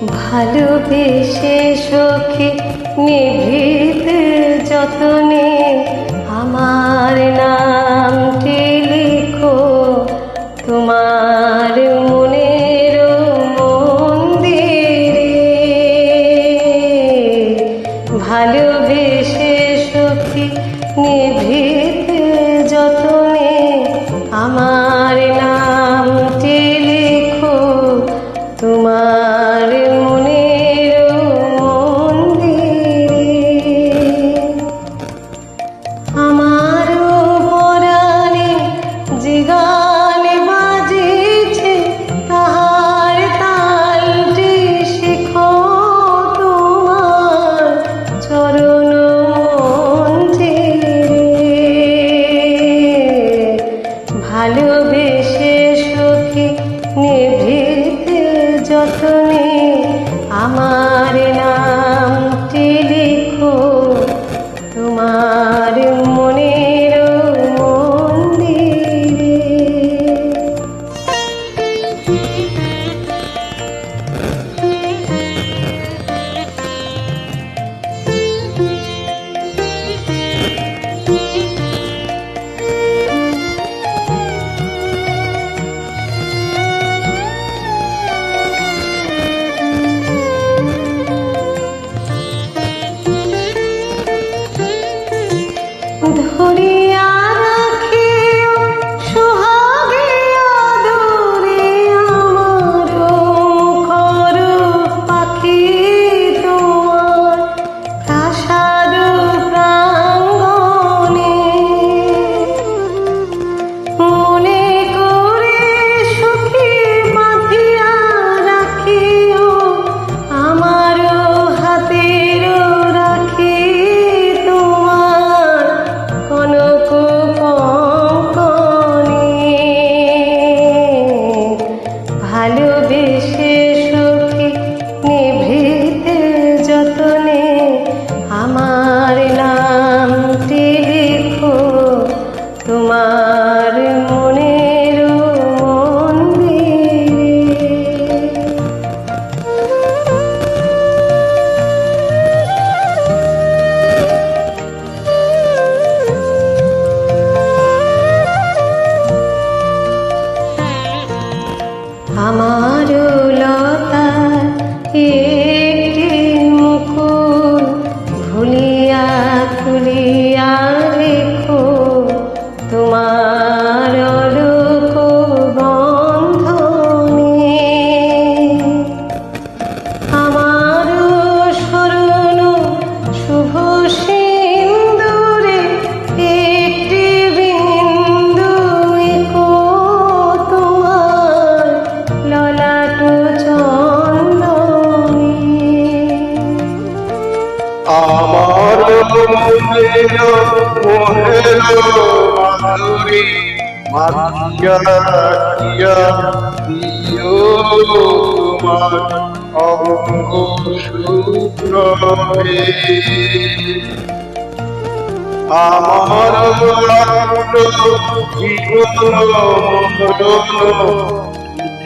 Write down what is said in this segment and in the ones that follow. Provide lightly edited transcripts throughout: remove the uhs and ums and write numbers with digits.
ভালোবেসে সখী নিভৃতে যতনে আমার নামটি লিখো তোমার মনের মন্দিরে। ভালোবেসে সখী নিভৃতে যতনে আমার নামটি লিখো তোমার মনের মন্দিরে। আমারও পরাণে যে গান বাজিছে তাহার তালটি শিখো তোমার চরণ মঞ্জিরে। ভালোবেসে সখী নিভৃতে যতনে আমার নামটি লিখো তোমার মনের মন্দিরে। ধরিয়া রাখিও সোহাগে আদরে আমার মুখর পাখি তোমার প্রাসাদ প্রাঙ্গণে। মনে করে সখী বাঁধিয়া রাখিও আমার হাতের রাখি তোমার কনক কঙ্কণে। ভালোবেসে সখী নিভৃতে যতনে আমার নামটি লিখো তোমার মনের মন্দিরে। আমার লতার একটি মুকুল ভুলিয়া তুলিয়া রেখো তোমার অলোক বন্ধনে। আমার শরণ শুভ সিন্দুরে একটি বিন্দু এঁকো তোমার ললাট চন্দনে। আমার মনের মোহের মাধুরী মাতিয়া দিয়া দিও তোমার অঙ্গ শুভ্রে। আমার জীবন মরণ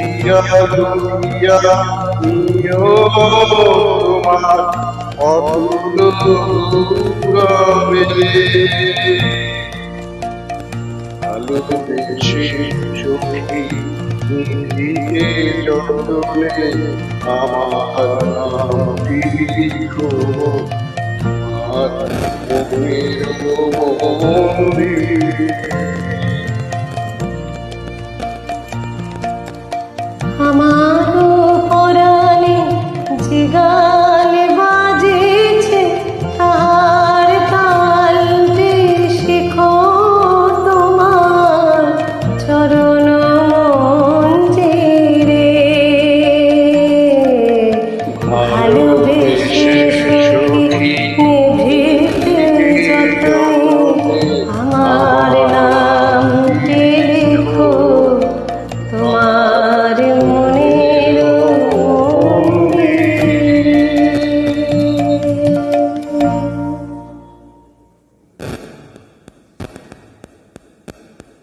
দিয়া দুনিয়া নিও তোমার অতুল গৌরবে। ভালোবেসে সখী নিভৃতে যতনে আমার নামটি লিখো তোমার মনের মন্দিরে।